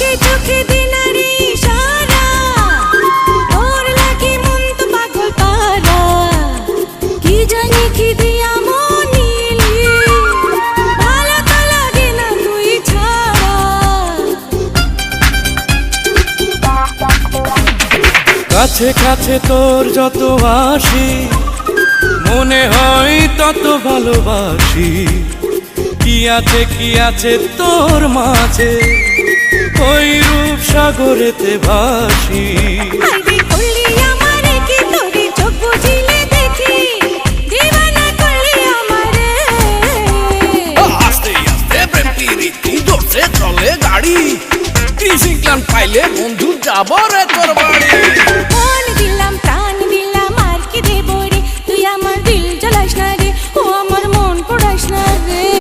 চোখে চোখে দিনারি সারা তোর লাগি মন তো পাগল পারা কি জানি কি দিয়া মন নিলি ভালো তো লাগে না তুই ছাড়া কাছে কাছে তোর যত আসি মনে হয় তত ভালোবাসি কি আছে তোর মাঝে ওই রূপ সাগরেতে ভাসি আইবি করলি আমারে কি তোরে চোখ বুঝিলে দেখি দিবানা করলি আমারে আস্তে আস্তে প্রেম পিরিতি দৌড়ছে চলে গাড়ি ক্রিসিং ক্লান পাইলে বন্ধু যাব রে তোর বাড়ি